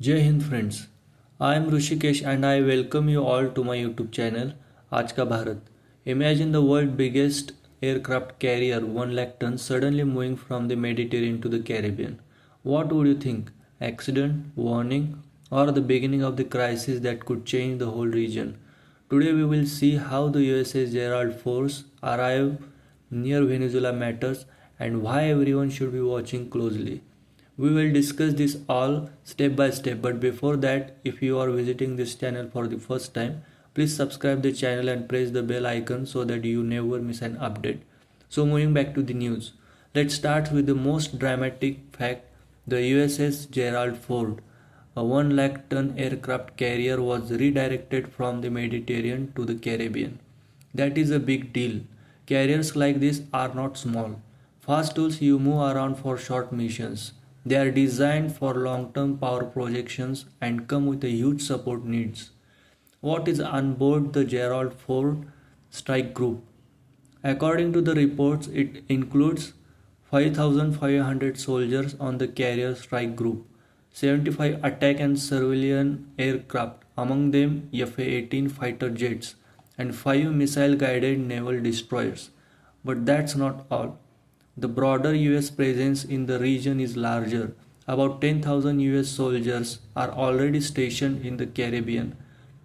जय Hind friends. I am Rishikesh and I welcome you all to my YouTube channel आज का Bharat. Imagine the world's biggest aircraft carrier 1 lakh tons suddenly moving from the Mediterranean to the Caribbean. What would you think? Accident, warning, or the beginning of the crisis that could change the whole region? Today we will see how the USS Gerald Ford arrived near Venezuela matters and why everyone should be watching closely. We will discuss this all step by step, but before that, if you are visiting this channel for the first time, please subscribe the channel and press the bell icon so that you never miss an update. So moving back to the news, let's start with the most dramatic fact. The USS Gerald Ford, a 1 lakh ton aircraft carrier, was redirected from the Mediterranean to the Caribbean. That is a big deal. Carriers like this are not small. Fast tools you move around for short missions. They are designed for long-term power projections and come with a huge support needs. What is on board the Gerald Ford strike group? According to the reports, it includes 5,500 soldiers on the carrier strike group, 75 attack and surveillance aircraft, among them F-18 fighter jets, and 5 missile-guided naval destroyers. But that's not all. The broader US presence in the region is larger. About 10,000 US soldiers are already stationed in the Caribbean.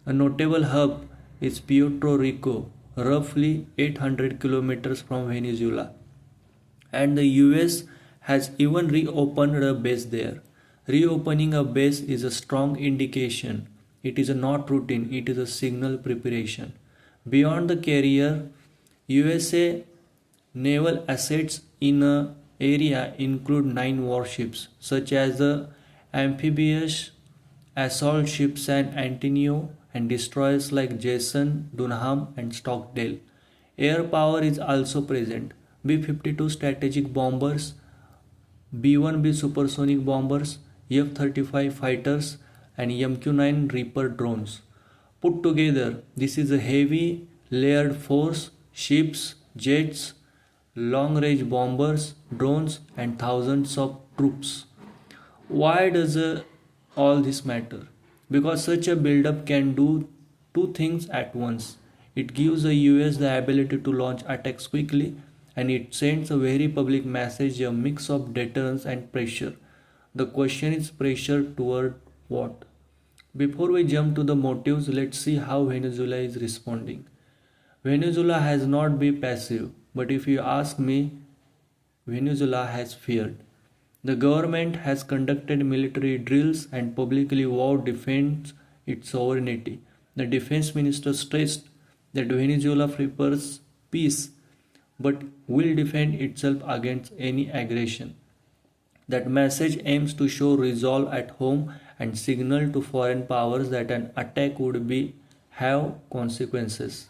A notable hub is Puerto Rico, roughly 800 kilometers from Venezuela. And the US has even reopened a base there. Reopening a base is a strong indication. It is not routine, it is a signal preparation. Beyond the carrier, USA naval assets in an area include 9 warships, such as the amphibious assault ship San Antonio and destroyers like Jason, Dunham, and Stockdale. Air power is also present. B-52 strategic bombers, B-1B supersonic bombers, F-35 fighters, and MQ-9 Reaper drones. Put together, this is a heavy layered force, ships, jets, long-range bombers, drones, and thousands of troops. Why does all this matter? Because such a buildup can do two things at once. It gives the US the ability to launch attacks quickly, and it sends a very public message, a mix of deterrence and pressure. The question is pressure toward what? Before we jump to the motives, let's see how Venezuela is responding. Venezuela has not been passive, but if you ask me, Venezuela has feared. The government has conducted military drills and publicly vowed defend its sovereignty. The defense minister stressed that Venezuela prefers peace but will defend itself against any aggression. That message aims to show resolve at home and signal to foreign powers that an attack would have consequences.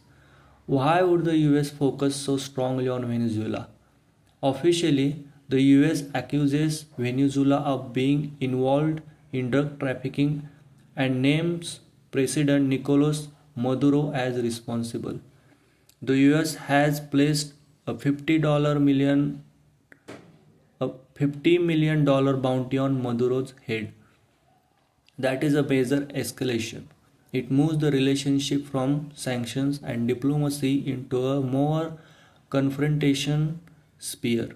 Why would the US focus so strongly on Venezuela? Officially, the US accuses Venezuela of being involved in drug trafficking and names President Nicolás Maduro as responsible. The US has placed a $50 million bounty on Maduro's head. That is a major escalation. It moves the relationship from sanctions and diplomacy into a more confrontation sphere.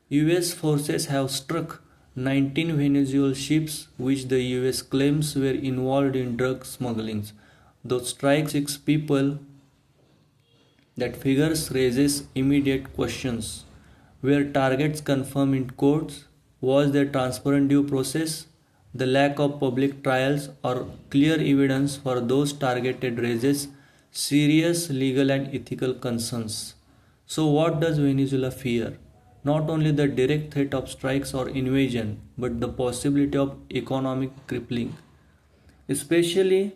US forces have struck 19 Venezuelan ships which the US claims were involved in drug smuggling. Those strikes 6 people. That figures raises immediate questions. Were targets confirmed in courts? Was there transparent due process? The lack of public trials or clear evidence for those targeted raises serious legal and ethical concerns. So what does Venezuela fear? Not only the direct threat of strikes or invasion, but the possibility of economic crippling. Especially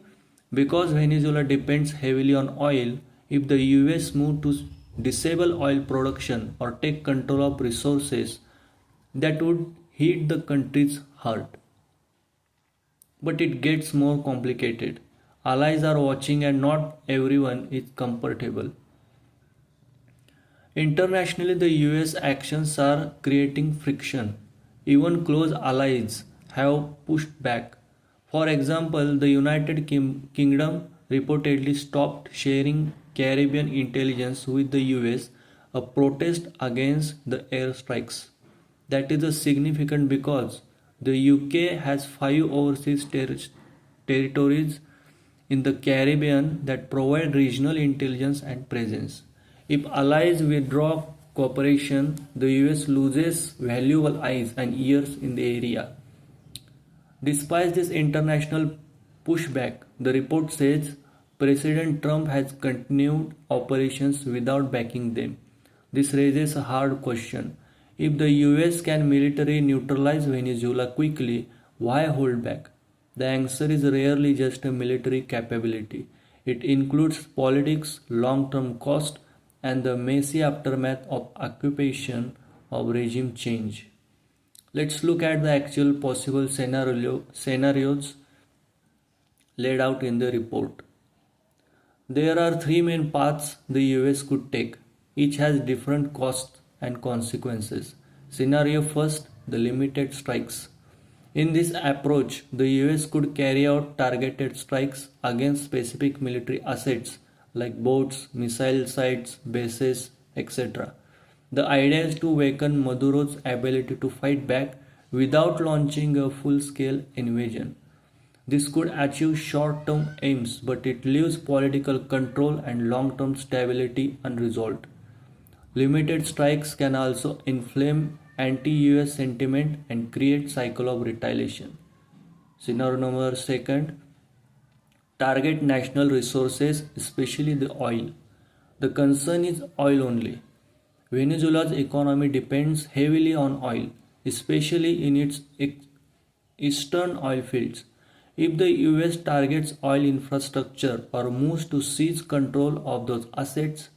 because Venezuela depends heavily on oil, if the US move to disable oil production or take control of resources, that would hit the country's heart. But it gets more complicated. Allies are watching and not everyone is comfortable. Internationally, the US actions are creating friction. Even close allies have pushed back. For example, the United Kingdom reportedly stopped sharing Caribbean intelligence with the US, a protest against the airstrikes. That is a significant because the UK has five overseas territories in the Caribbean that provide regional intelligence and presence. If allies withdraw cooperation, the US loses valuable eyes and ears in the area. Despite this international pushback, the report says President Trump has continued operations without backing them. This raises a hard question. If the US can militarily neutralize Venezuela quickly, why hold back? The answer is rarely just a military capability. It includes politics, long term cost, and the messy aftermath of occupation of regime change. Let's look at the actual possible scenarios laid out in the report. There are three main paths the US could take. Each has different costs and consequences. Scenario first, the limited strikes. In this approach, the US could carry out targeted strikes against specific military assets like boats, missile sites, bases, etc. The idea is to weaken Maduro's ability to fight back without launching a full scale invasion. This could achieve short term aims, but it leaves political control and long term stability unresolved. Limited strikes can also inflame anti US sentiment and create cycle of retaliation. Scenario number second, target national resources, especially the oil. The concern is oil only. Venezuela's economy depends heavily on oil, especially in its eastern oil fields. If the US targets oil infrastructure or moves to seize control of those assets,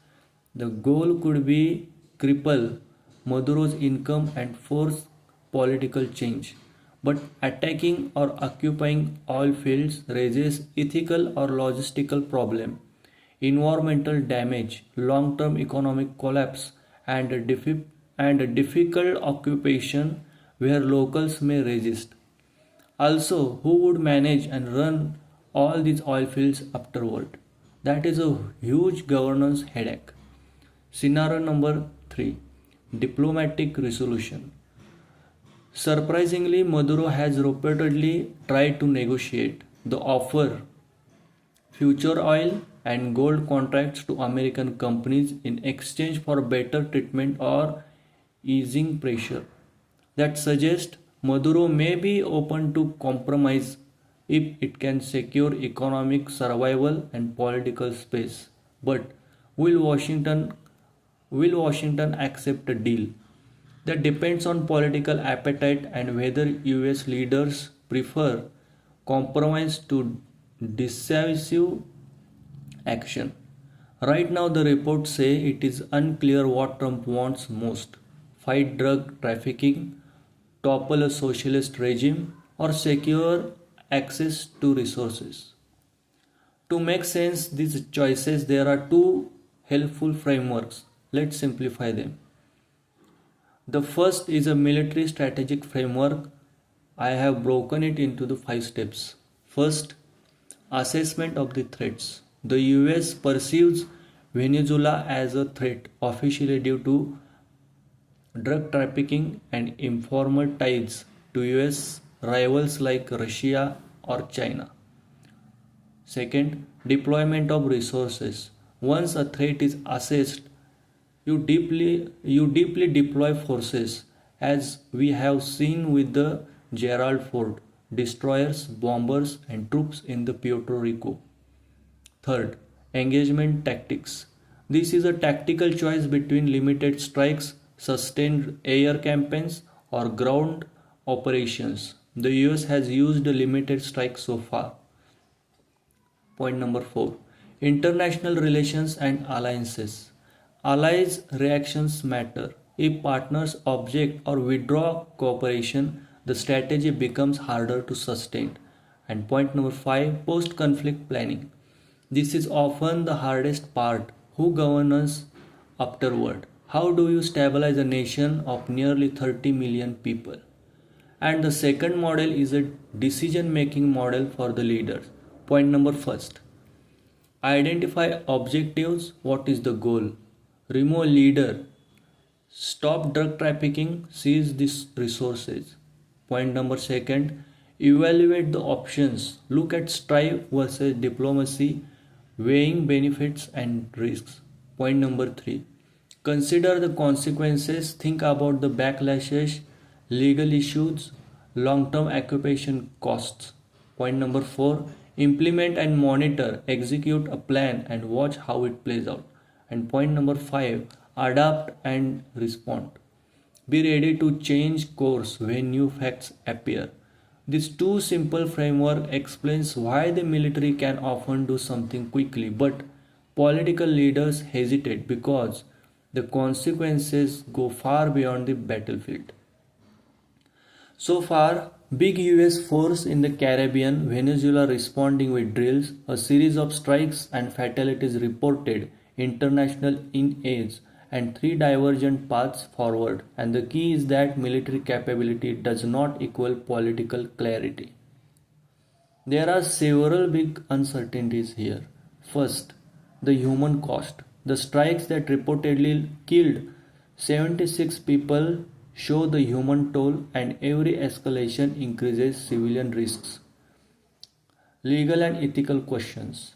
the goal could be cripple Maduro's income and force political change. But attacking or occupying oil fields raises ethical or logistical problem, environmental damage, long-term economic collapse, and a difficult occupation where locals may resist. Also, who would manage and run all these oil fields afterward? That is a huge governance headache. Scenario number 3, diplomatic resolution. Surprisingly, Maduro has repeatedly tried to negotiate the offer future oil and gold contracts to American companies in exchange for better treatment or easing pressure. That suggests Maduro may be open to compromise if it can secure economic survival and political space. But will Washington will Washington accept a deal? That depends on political appetite and whether US leaders prefer compromise to decisive action. Right now, the reports say it is unclear what Trump wants most: fight drug trafficking, topple a socialist regime, or secure access to resources. To make sense these choices, there are two helpful frameworks. Let's simplify them. The first is a military strategic framework. I have broken it into the 5 steps. First, assessment of the threats. The US perceives Venezuela as a threat officially due to drug trafficking and informal ties to US rivals like Russia or China. Second, deployment of resources. Once a threat is assessed, you deeply deploy forces, as we have seen with the Gerald Ford, destroyers, bombers, and troops in the Puerto Rico. Third, engagement tactics. This is a tactical choice between limited strikes, sustained air campaigns, or ground operations. The US has used limited strikes so far. Point number 4, international relations and alliances. Allies' reactions matter. If partners object or withdraw cooperation, the strategy becomes harder to sustain. And point number 5, post conflict planning. This is often the hardest part. Who governs afterward? How do you stabilize a nation of nearly 30 million people? And the second model is a decision making model for the leaders. Point number first, identify objectives. What is the goal? Remove leader. Stop drug trafficking, seize these resources. Point number second, evaluate the options. Look at strife versus diplomacy, weighing benefits and risks. Point number three, consider the consequences. Think about the backlashes, legal issues, long term occupation costs. Point number four, implement and monitor, execute a plan and watch how it plays out. And point number five, adapt and respond. Be ready to change course when new facts appear. This two simple framework explains why the military can often do something quickly, but political leaders hesitate because the consequences go far beyond the battlefield. So far, big US force in the Caribbean, Venezuela responding with drills, a series of strikes and fatalities reported, international in age, and three divergent paths forward. And the key is that military capability does not equal political clarity. There are several big uncertainties here. First, the human cost. The strikes that reportedly killed 76 people show the human toll, and every escalation increases civilian risks. Legal and ethical questions.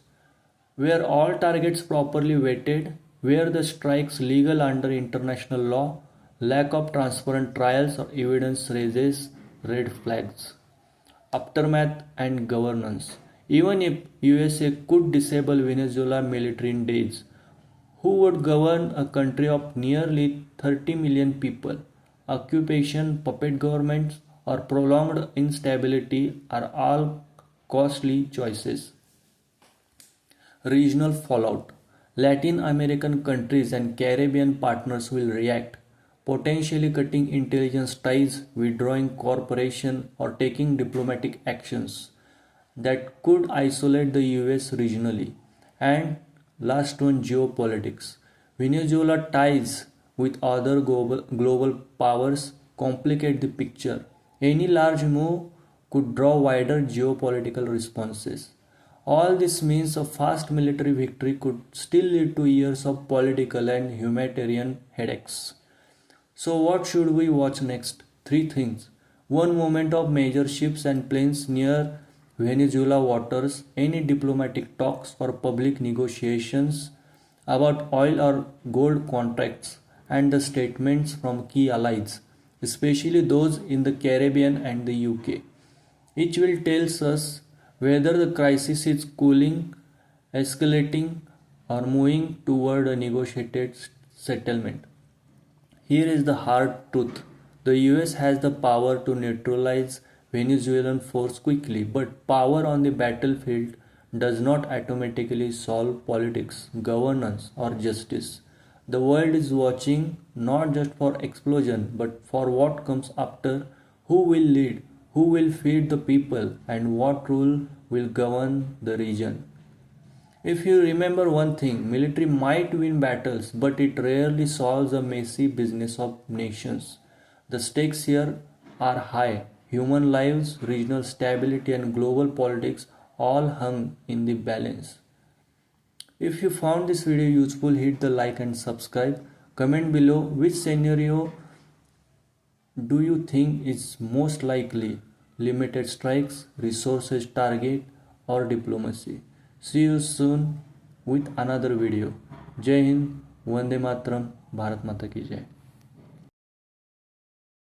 Were all targets properly vetted? Were the strikes legal under international law? Lack of transparent trials or evidence raises red flags. Aftermath and governance. Even if USA could disable Venezuela military in days, who would govern a country of nearly 30 million people? Occupation, puppet governments, or prolonged instability are all costly choices. Regional fallout. Latin American countries and Caribbean partners will react, potentially cutting intelligence ties, withdrawing cooperation, or taking diplomatic actions that could isolate the US regionally. And last one, geopolitics. Venezuela ties with other global powers complicate the picture. Any large move could draw wider geopolitical responses. All this means a fast military victory could still lead to years of political and humanitarian headaches. So, what should we watch next? Three things. One, movement of major ships and planes near Venezuela waters, any diplomatic talks or public negotiations about oil or gold contracts, and the statements from key allies, especially those in the Caribbean and the UK. Each will tell us whether the crisis is cooling, escalating, or moving toward a negotiated settlement. Here is the hard truth. The US has the power to neutralize Venezuelan force quickly, but power on the battlefield does not automatically solve politics, governance, or justice. The world is watching not just for explosion, but for what comes after, who will lead, who will feed the people, and what rule will govern the region. If you remember one thing, military might win battles, but it rarely solves the messy business of nations. The stakes here are high. Human lives, regional stability, and global politics all hung in the balance. If you found this video useful, hit the like and subscribe. Comment below which scenario do you think is most likely: limited strikes, resources target, or diplomacy? See you soon with another video. Jai Hind, Vande Matram, Bharat Mata ki Jai.